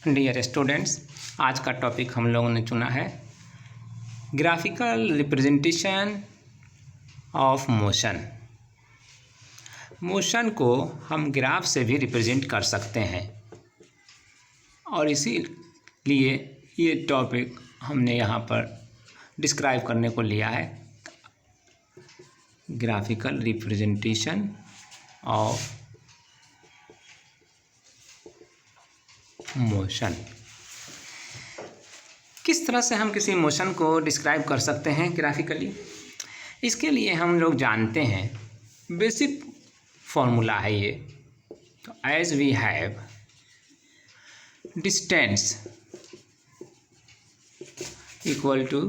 Dear students, आज का topic हम लोगों ने चुना है graphical representation of motion. Motion को हम ग्राफ से भी रिप्रेजेंट कर सकते हैं और इसीलिए ये टॉपिक हमने यहाँ पर डिस्क्राइब करने को लिया है, ग्राफिकल रिप्रेजेंटेशन ऑफ मोशन। किस तरह से हम किसी मोशन को डिस्क्राइब कर सकते हैं ग्राफिकली, इसके लिए हम लोग जानते हैं बेसिक फॉर्मूला है ये। तो as we have distance equal to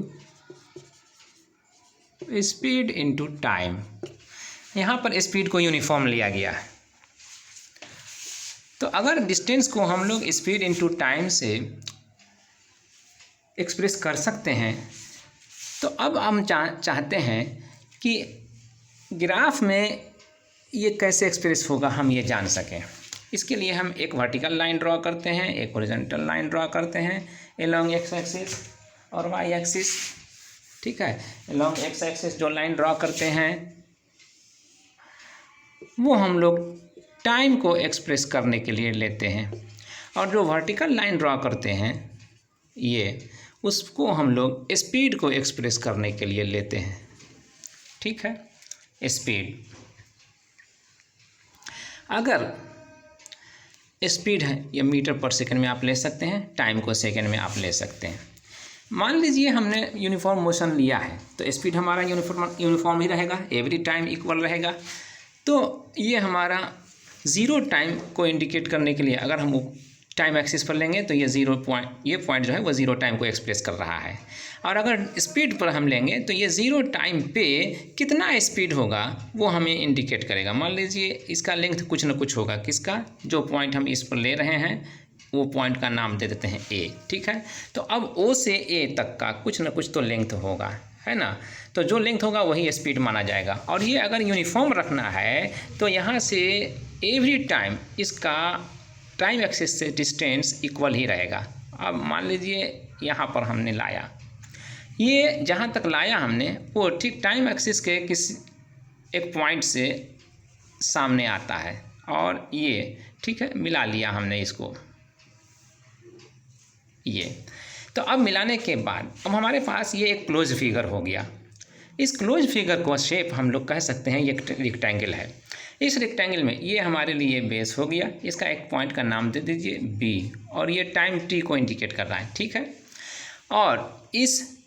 speed into time. यहाँ पर स्पीड को यूनिफॉर्म लिया गया है, तो अगर डिस्टेंस को हम लोग स्पीड इनटू टाइम से एक्सप्रेस कर सकते हैं, तो अब हम चाहते हैं कि ग्राफ में ये कैसे एक्सप्रेस होगा हम ये जान सकें। इसके लिए हम एक वर्टिकल लाइन ड्रॉ करते हैं, एक हॉरिजॉन्टल लाइन ड्रॉ करते हैं अलोंग एक्स एक्सिस और वाई एक्सिस। ठीक है, अलोंग एक्स एक्सिस जो लाइन ड्रॉ करते हैं वो हम लोग टाइम को एक्सप्रेस करने के लिए लेते हैं, और जो वर्टिकल लाइन ड्रॉ करते हैं ये उसको हम लोग स्पीड को एक्सप्रेस करने के लिए लेते हैं। ठीक है, स्पीड, अगर स्पीड है या मीटर पर सेकंड में आप ले सकते हैं, टाइम को सेकंड में आप ले सकते हैं। मान लीजिए हमने यूनिफॉर्म मोशन लिया है तो स्पीड हमारा यूनिफॉर्म ही रहेगा, एवरी टाइम इक्वल रहेगा। तो ये हमारा ज़ीरो टाइम को इंडिकेट करने के लिए अगर हम टाइम एक्सिस पर लेंगे तो ये पॉइंट जो है वो ज़ीरो टाइम को एक्सप्रेस कर रहा है, और अगर स्पीड पर हम लेंगे तो ये ज़ीरो टाइम पे कितना स्पीड होगा वो हमें इंडिकेट करेगा। मान लीजिए इसका लेंथ कुछ ना कुछ होगा, किसका, जो पॉइंट हम इस पर ले रहे हैं वो पॉइंट का नाम दे देते हैं ए। ठीक है, तो अब ओ से ए तक का कुछ ना कुछ तो लेंथ होगा, है ना। तो जो लेंथ होगा वही स्पीड माना जाएगा, और ये अगर यूनिफॉर्म रखना है तो यहाँ से एवरी टाइम इसका टाइम एक्सिस से डिस्टेंस इक्वल ही रहेगा। अब मान लीजिए यहाँ पर हमने लाया, ये जहाँ तक लाया हमने वो ठीक टाइम एक्सिस के किसी एक पॉइंट से सामने आता है, और ये ठीक है मिला लिया हमने इसको, ये। तो अब मिलाने के बाद अब हमारे पास ये एक क्लोज फिगर हो गया। इस क्लोज फिगर को शेप हम लोग कह सकते हैं ये रेक्टेंगल है। इस रेक्टेंगल में ये हमारे लिए बेस हो गया, इसका एक पॉइंट का नाम दे दीजिए बी, और ये टाइम टी को इंडिकेट कर रहा है। ठीक है, और इस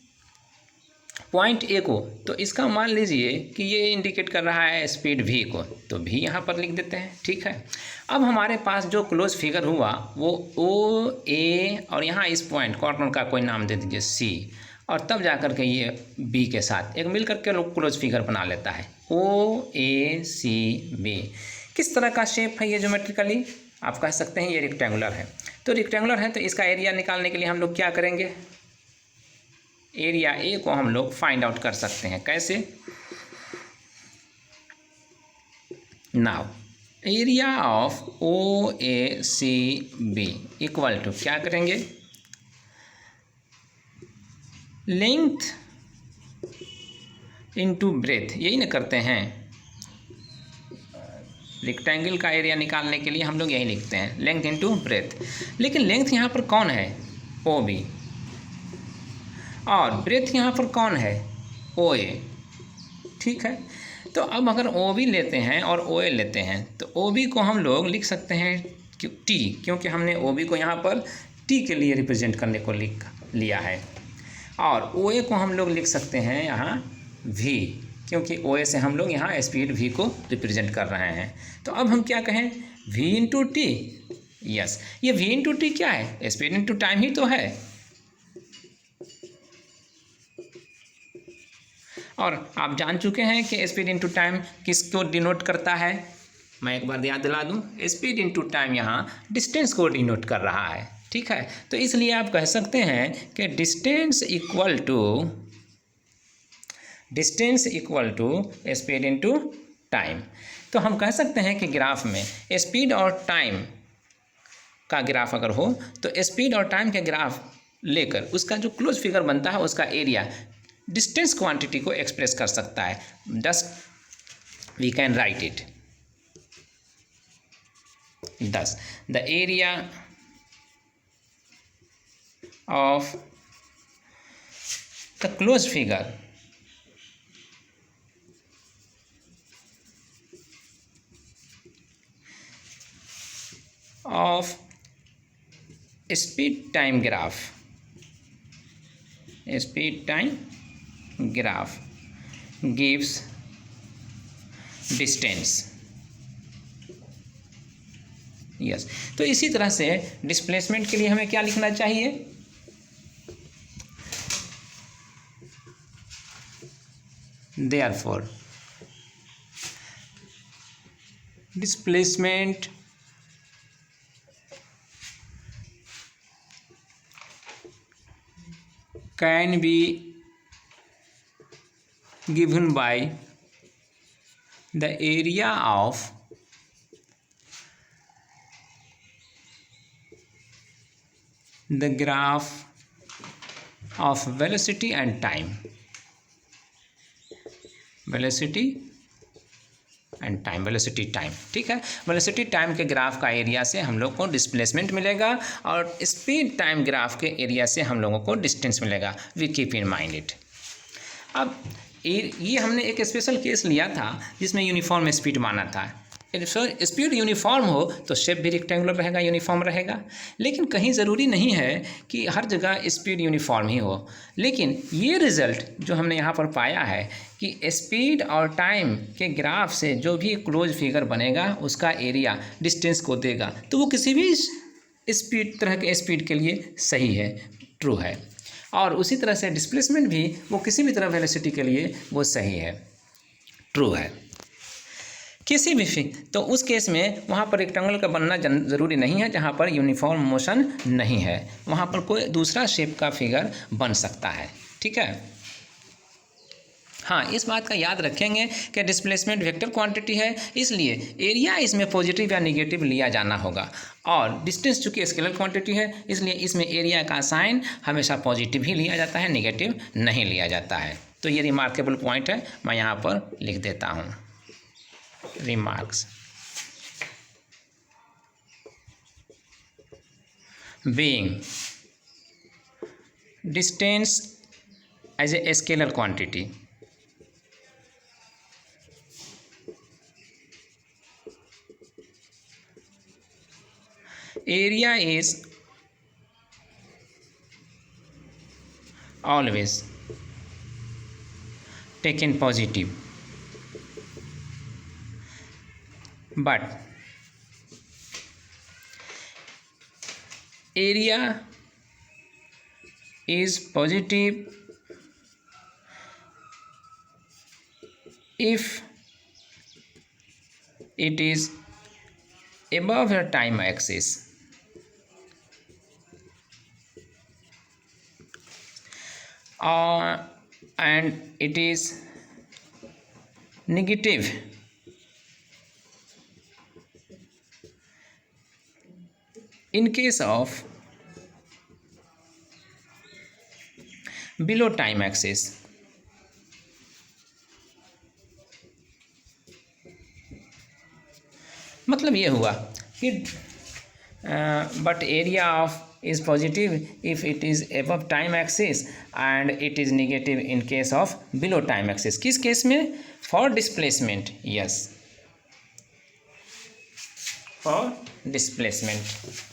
पॉइंट ए को तो इसका मान लीजिए कि ये इंडिकेट कर रहा है स्पीड वी को, तो भी यहाँ पर लिख देते हैं। ठीक है, अब हमारे पास जो क्लोज फिगर हुआ वो ओ ए, और यहाँ इस पॉइंट कॉर्नर का कोई नाम दे दीजिए सी, और तब जाकर के ये बी के साथ एक मिलकर के लोग क्लोज फिगर बना लेता है ओ ए सी बी। किस तरह का शेप है ये ज्योमेट्रिकली, आप कह सकते हैं ये रेक्टेंगुलर है। तो रेक्टेंगुलर है तो इसका एरिया निकालने के लिए हम लोग क्या करेंगे, एरिया ए को हम लोग फाइंड आउट कर सकते हैं। कैसे, now area of O A C B equal to क्या करेंगे, लेंथ इनटू ब्रेथ, यही ना करते हैं। रेक्टेंगल का एरिया निकालने के लिए हम लोग यही लिखते हैं, लेंथ इनटू ब्रेथ। लेकिन लेंथ यहाँ पर कौन है, ओ बी, और ब्रेथ यहाँ पर कौन है, ओ ए। ठीक है, तो अब अगर ओ बी लेते हैं और ओ ए लेते हैं तो ओ बी को हम लोग लिख सकते हैं टी, क्योंकि हमने ओ बी को यहाँ पर टी के लिए रिप्रेजेंट करने को लिया है, और ओ ए को हम लोग लिख सकते हैं यहाँ वी, क्योंकि ओ ए से हम लोग यहाँ स्पीड वी को रिप्रेजेंट कर रहे हैं। तो अब हम क्या कहें, वी इंटू टी। यस, ये वी इंटू टी क्या है, स्पीड इंटू टाइम ही तो है, और आप जान चुके हैं कि स्पीड इंटू टाइम किसको डिनोट करता है। मैं एक बार याद दिला दूं, स्पीड इंटू टाइम यहाँ डिस्टेंस को डिनोट कर रहा है। ठीक है, तो इसलिए आप कह सकते हैं कि distance equal to speed into time. तो हम कह सकते हैं कि ग्राफ में स्पीड और टाइम का ग्राफ अगर हो तो स्पीड और टाइम के ग्राफ लेकर उसका जो क्लोज फिगर बनता है उसका एरिया डिस्टेंस क्वांटिटी को एक्सप्रेस कर सकता है. Just we can write it. Thus, the area of the closed figure of speed time graph gives distance. Yes तो इसी तरह से डिस्प्लेसमेंट के लिए हमें क्या लिखना चाहिए? Therefore displacement can be given by the area of the graph of velocity and time. velocity time. ठीक है, वेलोसिटी टाइम के ग्राफ का एरिया से हम लोग को डिस्प्लेसमेंट मिलेगा और स्पीड टाइम ग्राफ के एरिया से हम लोगों को डिस्टेंस मिलेगा. We keep in mind it. अब ये हमने एक स्पेशल केस लिया था जिसमें यूनिफॉर्म स्पीड माना था. स्पीड यूनिफॉर्म हो तो शेप भी रेक्टेंगुलर रहेगा, यूनिफॉर्म रहेगा. लेकिन कहीं ज़रूरी नहीं है कि हर जगह स्पीड यूनिफॉर्म ही हो. लेकिन ये रिज़ल्ट जो हमने यहाँ पर पाया है कि स्पीड और टाइम के ग्राफ से जो भी क्लोज फिगर बनेगा उसका एरिया डिस्टेंस को देगा, तो वो किसी भी स्पीड तरह के स्पीड के लिए सही है, ट्रू है. और उसी तरह से डिस्प्लेसमेंट भी वो किसी भी तरह वेलोसिटी के लिए वो सही है, ट्रू है. किसी भी तो उस केस में वहाँ पर रेक्टेंगल का बनना ज़रूरी नहीं है. जहाँ पर यूनिफॉर्म मोशन नहीं है वहाँ पर कोई दूसरा शेप का फिगर बन सकता है. ठीक है. हाँ, इस बात का याद रखेंगे कि डिस्प्लेसमेंट वेक्टर क्वांटिटी है, इसलिए एरिया इसमें पॉजिटिव या निगेटिव लिया जाना होगा. और डिस्टेंस चूँकि स्केलर क्वांटिटी है इसलिए इसमें एरिया का साइन हमेशा पॉजिटिव ही लिया जाता है, निगेटिव नहीं लिया जाता है. तो ये रिमार्केबल पॉइंट है, मैं यहाँ पर लिख देता हूँ. Remarks. Being distance as a scalar quantity, area is always taken positive, but area is positive if it is above the time axis and it is negative in case of below time axis. मतलब ये हुआ कि but area of is positive if it is above time axis and it is negative in case of below time axis. किस case में? For displacement. Yes, for displacement.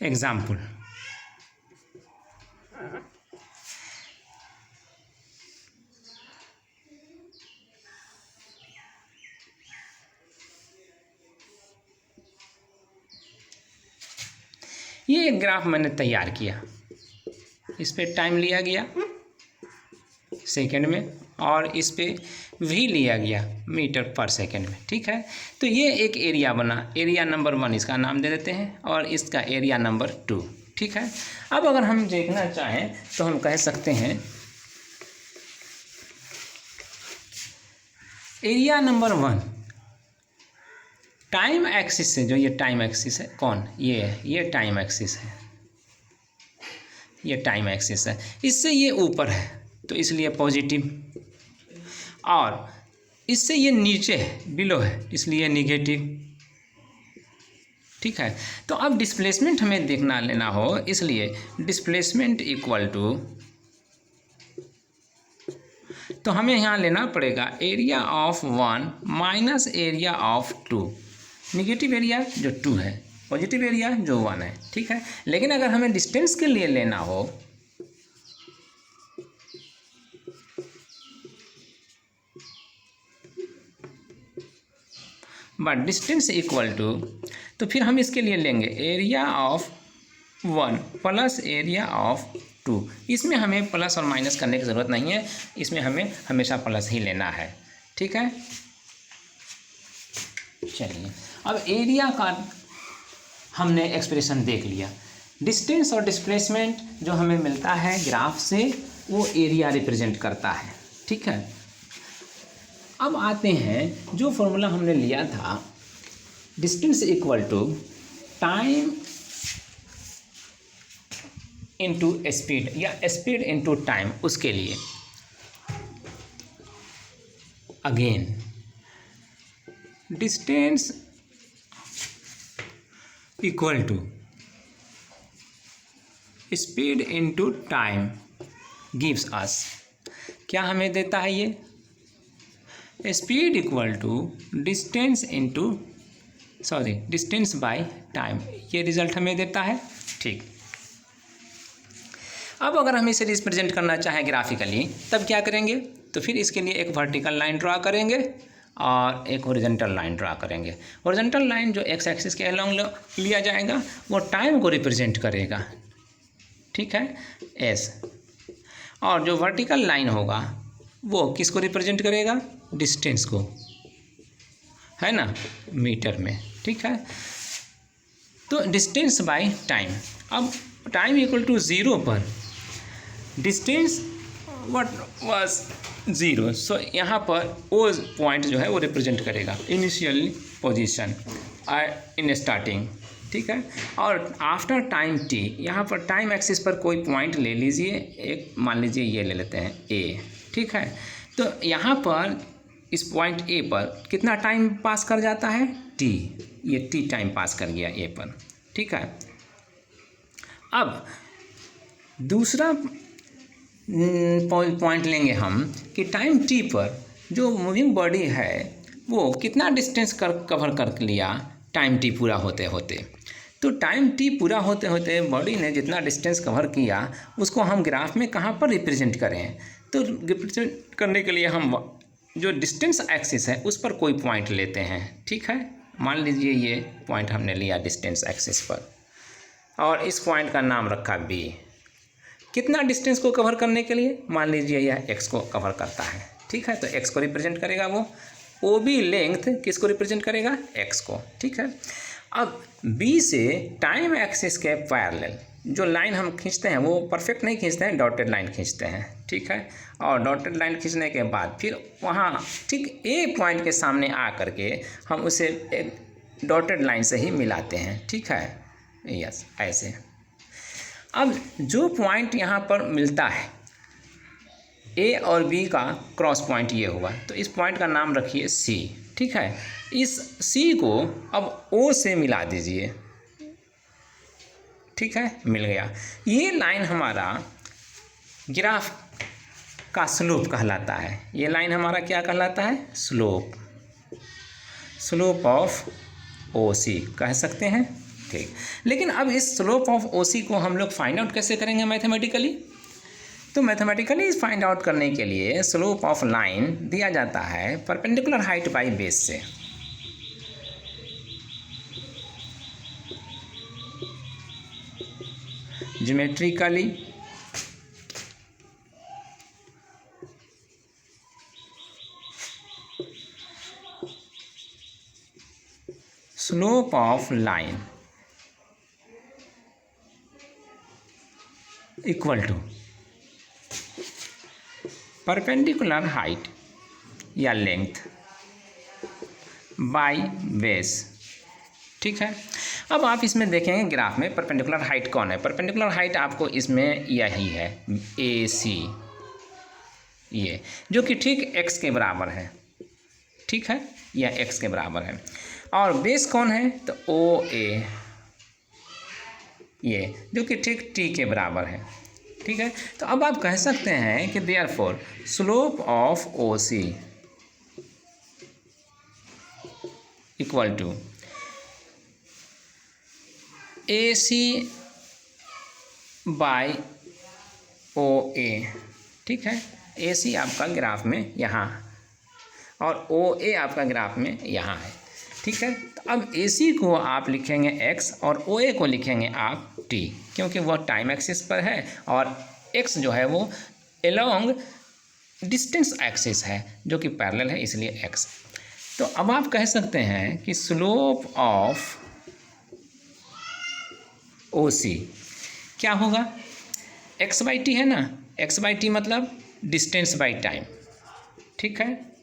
Example. ये एक graph मैंने तैयार किया, इस पे टाइम लिया गया सेकंड में और इस पे भी लिया गया मीटर पर सेकंड में. ठीक है, तो ये एक एरिया बना. एरिया नंबर 1 इसका नाम दे देते हैं और इसका एरिया नंबर 2. ठीक है। अब अगर हम देखना चाहें तो हम कह सकते हैं एरिया नंबर 1 टाइम एक्सिस से, जो ये टाइम एक्सिस है, कौन ये टाइम एक्सिस है, ये टाइम एक्सिस है, इससे ये ऊपर है तो इसलिए पॉजिटिव, और इससे ये नीचे है, बिलो है, इसलिए निगेटिव। ठीक है। तो अब डिस्प्लेसमेंट हमें देखना लेना हो, इसलिए डिस्प्लेसमेंट इक्वल टू, तो हमें यहाँ लेना पड़ेगा area of 1 minus area of 2, negative area जो 2 है, पॉजिटिव एरिया जो 1 है। ठीक है। लेकिन अगर हमें डिस्टेंस के लिए लेना हो, बट डिस्टेंस इक्वल टू, तो फिर हम इसके लिए लेंगे area of 1 plus area of 2। इसमें हमें प्लस और माइनस करने की ज़रूरत नहीं है, इसमें हमें हमेशा प्लस ही लेना है। ठीक है। चलिए, अब एरिया का हमने एक्सप्रेशन देख लिया। डिस्टेंस और डिस्प्लेसमेंट जो हमें मिलता है ग्राफ से, वो एरिया रिप्रेजेंट करता है। ठीक है। अब आते हैं जो फॉर्मूला हमने लिया था, distance equal to time into speed या स्पीड इनटू टाइम, उसके लिए again distance equal to speed into time gives us, क्या हमें देता है ये, speed equal to distance into distance by time, ये रिजल्ट हमें देता है। ठीक। अब अगर हम इसे रिप्रेजेंट करना चाहें ग्राफिकली, तब क्या करेंगे, तो फिर इसके लिए एक वर्टिकल लाइन ड्रा करेंगे और एक हॉरिजॉन्टल लाइन ड्रा करेंगे। हॉरिजॉन्टल लाइन जो एक्स एक्सिस के अलोंग लिया जाएगा वो टाइम को रिप्रेजेंट करेगा। ठीक है, एस, और जो वर्टिकल लाइन होगा वो किसको रिप्रेजेंट करेगा, डिस्टेंस को, है ना, मीटर में। ठीक है। तो डिस्टेंस बाय टाइम, अब टाइम इक्वल टू 0 पर डिस्टेंस व्हाट वाज 0, सो यहाँ पर वो पॉइंट जो है वो रिप्रेजेंट करेगा इनिशियल पोजीशन इन स्टार्टिंग। ठीक है। और आफ्टर टाइम टी, यहाँ पर टाइम एक्सिस पर कोई पॉइंट ले लीजिए, एक मान लीजिए ये ले लेते हैं ए। ठीक है। तो यहाँ पर इस पॉइंट ए पर कितना टाइम पास कर जाता है, टी, ये टी टाइम पास कर गया ए पर। ठीक है। अब दूसरा पॉइंट लेंगे हम कि टाइम टी पर जो मूविंग बॉडी है वो कितना डिस्टेंस कवर कर लिया टाइम टी पूरा होते होते। तो टाइम टी पूरा होते होते बॉडी ने जितना डिस्टेंस कवर किया उसको हम ग्राफ में कहाँ पर रिप्रेजेंट करें, तो रिप्रेजेंट करने के लिए हम जो डिस्टेंस एक्सिस है उस पर कोई पॉइंट लेते हैं। ठीक है। मान लीजिए ये पॉइंट हमने लिया डिस्टेंस एक्सिस पर और इस पॉइंट का नाम रखा बी। कितना डिस्टेंस को कवर करने के लिए, मान लीजिए यह एक्स को कवर करता है। ठीक है। तो एक्स को रिप्रेजेंट करेगा वो, ओ बी लेंथ किसको रिप्रेजेंट करेगा, एक्स को। ठीक है। अब बी से टाइम एक्सिस के पैरेलल जो लाइन हम खींचते हैं वो परफेक्ट नहीं खींचते हैं, डॉटेड लाइन खींचते हैं। ठीक है। और डॉटेड लाइन खींचने के बाद फिर वहाँ ठीक ए पॉइंट के सामने आ करके हम उसे एक डॉटेड लाइन से ही मिलाते हैं। ठीक है। यस, ऐसे। अब जो पॉइंट यहाँ पर मिलता है ए और बी का क्रॉस पॉइंट ये हुआ, तो इस पॉइंट का नाम रखिए सी। ठीक है। इस सी को अब ओ से मिला दीजिए। ठीक है, मिल गया। ये लाइन हमारा ग्राफ का स्लोप कहलाता है। ये लाइन हमारा क्या कहलाता है, स्लोप, स्लोप ऑफ ओ सी कह सकते हैं। ठीक। लेकिन अब इस स्लोप ऑफ ओ सी को हम लोग फाइंड आउट कैसे करेंगे मैथमेटिकली, तो मैथमेटिकली फाइंड आउट करने के लिए स्लोप ऑफ लाइन दिया जाता है परपेंडिकुलर हाइट बाय बेस से। Geometrically slope of line equal to perpendicular height या लेंथ बाय बेस। ठीक है, अब आप इसमें देखेंगे ग्राफ में परपेंडिकुलर हाइट कौन है। परपेंडिकुलर हाइट आपको इसमें यही है AC, ये जो कि ठीक x के बराबर है। ठीक है, यह x के बराबर है। और बेस कौन है तो OA, ये जो कि ठीक T के बराबर है। ठीक है, तो अब आप कह सकते हैं कि therefore slope of OC equal to AC by OA। ठीक है, AC आपका ग्राफ में यहाँ और OA आपका ग्राफ में यहाँ है। ठीक है, तो अब AC को आप लिखेंगे x और OA को लिखेंगे आप t, क्योंकि वह टाइम एक्सिस पर है और x जो है वो एलोंग डिस्टेंस एक्सिस है जो कि पैरेलल है, इसलिए x। तो अब आप कह सकते हैं कि स्लोप ऑफ OC क्या होगा, x/t है ना, x/t मतलब डिस्टेंस बाई टाइम। ठीक है,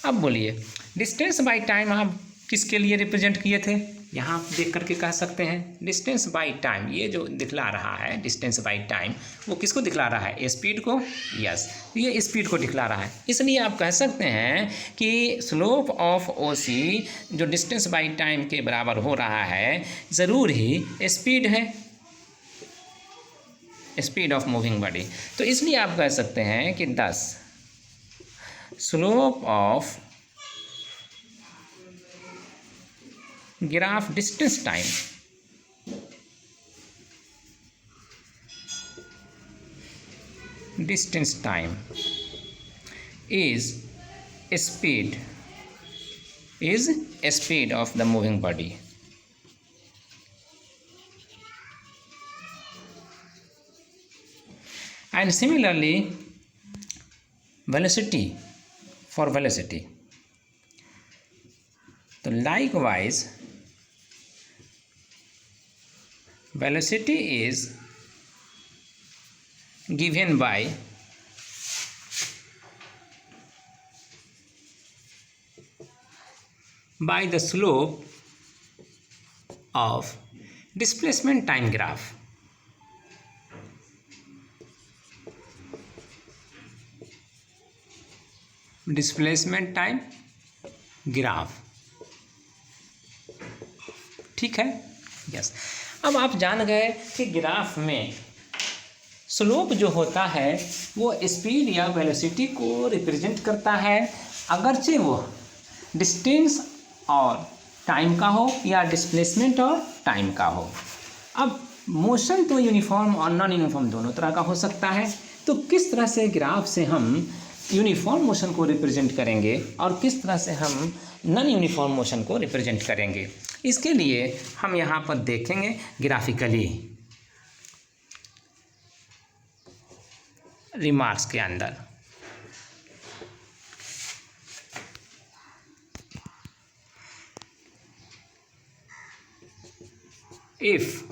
अब बोलिए डिस्टेंस बाई टाइम आप किसके लिए रिप्रेजेंट किए थे, यहाँ आप देख करके कह सकते हैं डिस्टेंस बाई टाइम, ये जो दिखला रहा है डिस्टेंस बाई टाइम वो किसको दिखला रहा है, स्पीड को। यस, ये स्पीड को दिखला रहा है, इसलिए आप कह सकते हैं कि स्लोप ऑफ OC जो डिस्टेंस बाई टाइम के बराबर हो रहा है ज़रूर ही स्पीड है, स्पीड ऑफ मूविंग बॉडी। तो इसलिए आप कह सकते हैं कि 10 slope of graph distance time is speed of the moving body। And similarly velocity, for velocity, तो likewise velocity is given by the slope of displacement time graph। Displacement time graph. ठीक है, यस। अब आप जान गए कि graph में slope जो होता है वो स्पीड या वेलोसिटी को रिप्रेजेंट करता है, अगरचे वो डिस्टेंस और टाइम का हो या डिस्प्लेसमेंट और टाइम का हो। अब मोशन तो यूनिफॉर्म और नॉन यूनिफॉर्म दोनों तरह का हो सकता है, तो किस तरह से ग्राफ से हम यूनिफॉर्म मोशन को रिप्रेजेंट करेंगे और किस तरह से हम नॉन यूनिफॉर्म मोशन को रिप्रेजेंट करेंगे, इसके लिए हम यहाँ पर देखेंगे ग्राफिकली रिमार्क्स के अंदर। If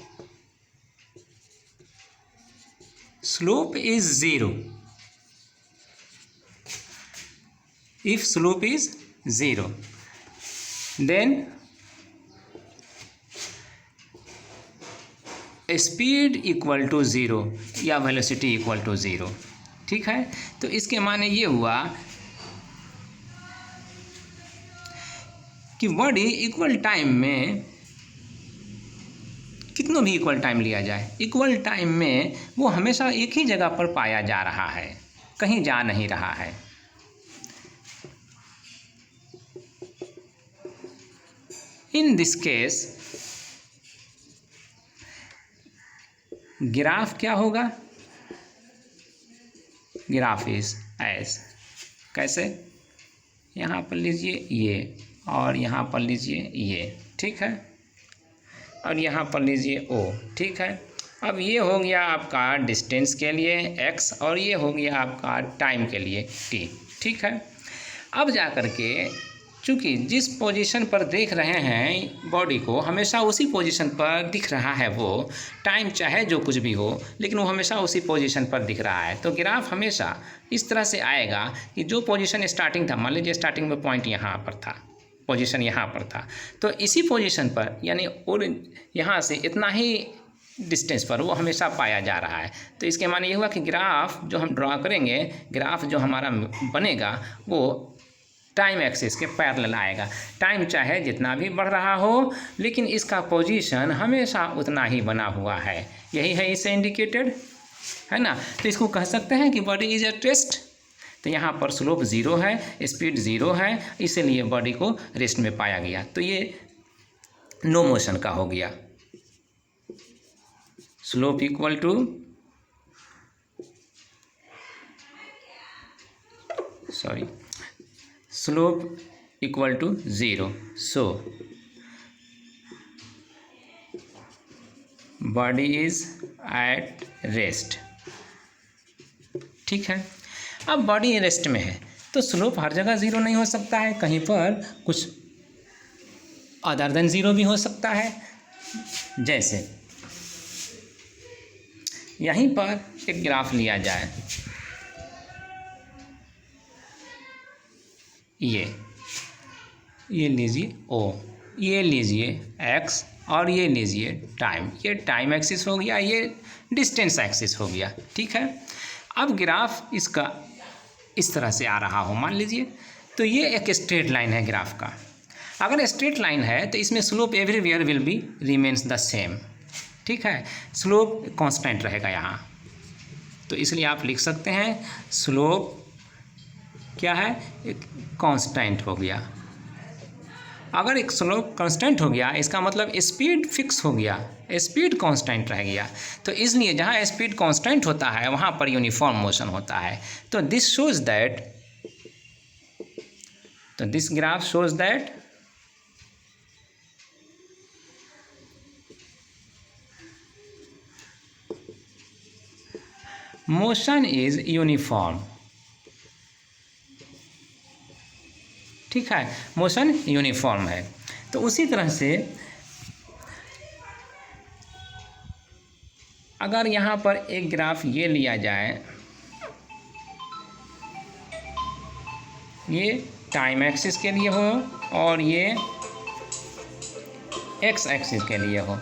slope is zero, if slope is 0, then speed equal to 0 या velocity equal to 0। ठीक है, तो इसके माने ये हुआ कि बॉडी इक्वल टाइम में, कितनों भी इक्वल टाइम लिया जाए, इक्वल टाइम में वो हमेशा एक ही जगह पर पाया जा रहा है, कहीं जा नहीं रहा है। In this case ग्राफ क्या होगा, ग्राफ इज एज, कैसे, यहाँ पर लीजिए ये और यहाँ पर लीजिए ये। ठीक है, और यहाँ पर लीजिए O। ठीक है, अब ये हो गया आपका डिस्टेंस के लिए x और ये हो गया आपका टाइम के लिए t। ठीक है, अब जा कर के चूँकि जिस पोजीशन पर देख रहे हैं बॉडी को, हमेशा उसी पोजीशन पर दिख रहा है वो, टाइम चाहे जो कुछ भी हो लेकिन वो हमेशा उसी पोजीशन पर दिख रहा है। तो ग्राफ हमेशा इस तरह से आएगा कि जो पोजीशन स्टार्टिंग था, मान लीजिए स्टार्टिंग में पॉइंट यहाँ पर था, पोजीशन यहाँ पर था, तो इसी पोजीशन पर यानी और यहाँ से इतना ही डिस्टेंस पर वो हमेशा पाया जा रहा है। तो इसके माने ये हुआ कि ग्राफ जो हम ड्रा करेंगे, ग्राफ जो हमारा बनेगा वो टाइम एक्सिस के पैरेलल आएगा। टाइम चाहे जितना भी बढ़ रहा हो लेकिन इसका पोजीशन हमेशा उतना ही बना हुआ है। यही है इससे इंडिकेटेड, है ना। तो इसको कह सकते हैं कि बॉडी इज एट रेस्ट। तो यहाँ पर स्लोप 0 है, स्पीड 0 है, इसीलिए बॉडी को रेस्ट में पाया गया। तो ये नो मोशन का हो गया। Slope equal to slope equal to 0। So body is at rest. ठीक है, अब बॉडी रेस्ट में है तो स्लोप हर जगह 0 नहीं हो सकता है, कहीं पर कुछ अदर देन 0 भी हो सकता है। जैसे यहीं पर एक ग्राफ लिया जाए, ये लीजिए O, ये लीजिए X और ये लीजिए टाइम। ये टाइम एक्सिस हो गया, ये डिस्टेंस एक्सिस हो गया। ठीक है, अब ग्राफ इसका इस तरह से आ रहा हो मान लीजिए, तो ये एक स्ट्रेट लाइन है ग्राफ का। अगर स्ट्रेट लाइन है तो इसमें slope everywhere will be remains the same. ठीक है, स्लोप कांस्टेंट रहेगा यहाँ, तो इसलिए आप लिख सकते हैं स्लोप क्या है, एक कांस्टेंट हो गया। अगर एक स्लोप कांस्टेंट हो गया इसका मतलब स्पीड फिक्स हो गया, स्पीड कांस्टेंट रह गया। तो इसलिए जहाँ स्पीड कांस्टेंट होता है वहाँ पर यूनिफॉर्म मोशन होता है। तो दिस शोज दैट, तो this graph shows that motion is uniform. ठीक है, मोशन यूनिफॉर्म है। तो उसी तरह से अगर यहाँ पर एक ग्राफ ये लिया जाए, ये टाइम एक्सिस के लिए हो और ये एक्स एक्सिस के लिए हो,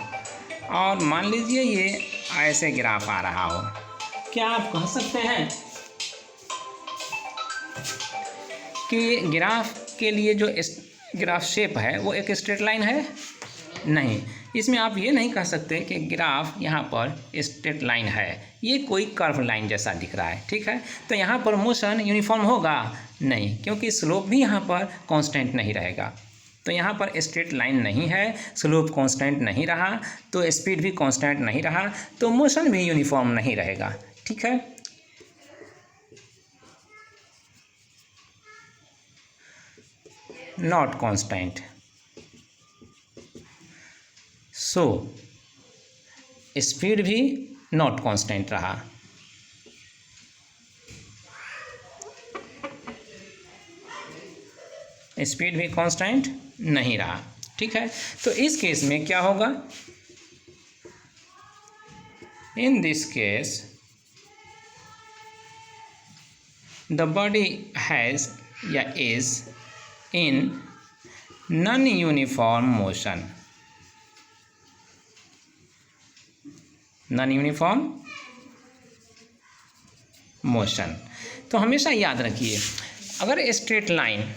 और मान लीजिए ये ऐसे ग्राफ आ रहा हो, क्या आप कह सकते हैं कि ग्राफ के लिए जो ग्राफ शेप है वो एक स्ट्रेट लाइन है? नहीं, इसमें आप ये नहीं कह सकते कि ग्राफ यहाँ पर स्ट्रेट लाइन है, ये कोई कर्व लाइन जैसा दिख रहा है। ठीक है, तो यहाँ पर मोशन यूनिफॉर्म होगा नहीं, क्योंकि स्लोप भी यहाँ पर कांस्टेंट नहीं रहेगा। तो यहाँ पर स्ट्रेट लाइन नहीं है, स्लोप कांस्टेंट नहीं रहा, तो स्पीड भी कांस्टेंट नहीं रहा, तो मोशन भी यूनिफॉर्म नहीं रहेगा। ठीक है, नॉट कांस्टेंट। सो स्पीड भी नॉट कांस्टेंट रहा। स्पीड भी कांस्टेंट नहीं रहा। ठीक है, तो इस केस में क्या होगा, in this case the body has या is in non-uniform motion, non-uniform motion। तो हमेशा याद रखिए, अगर स्ट्रेट लाइन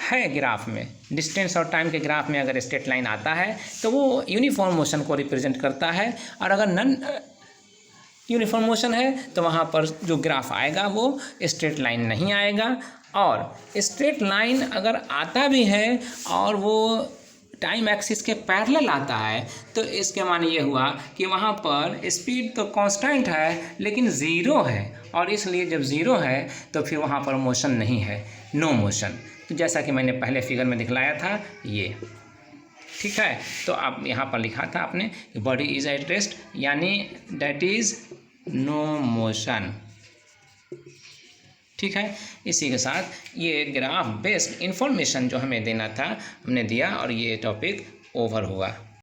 है ग्राफ में, डिस्टेंस और टाइम के ग्राफ में अगर स्ट्रेट लाइन आता है तो वो यूनिफॉर्म मोशन को रिप्रेजेंट करता है, और अगर नॉन यूनिफॉर्म मोशन है तो वहाँ पर जो ग्राफ आएगा वो स्ट्रेट लाइन नहीं आएगा। और स्ट्रेट लाइन अगर आता भी है और वो टाइम एक्सिस के पैरेलल आता है तो इसके माने ये हुआ कि वहाँ पर स्पीड तो कांस्टेंट है लेकिन ज़ीरो है, और इसलिए जब ज़ीरो है तो फिर वहाँ पर मोशन नहीं है, नो मोशन। तो जैसा कि मैंने पहले फिगर में दिखलाया था ये। ठीक है, तो आप यहाँ पर लिखा था आपने बॉडी इज एट रेस्ट, यानी दैट इज़ नो मोशन। ठीक है, इसी के साथ ये ग्राफ बेस्ड इंफॉर्मेशन जो हमें देना था हमने दिया और ये टॉपिक ओवर हुआ।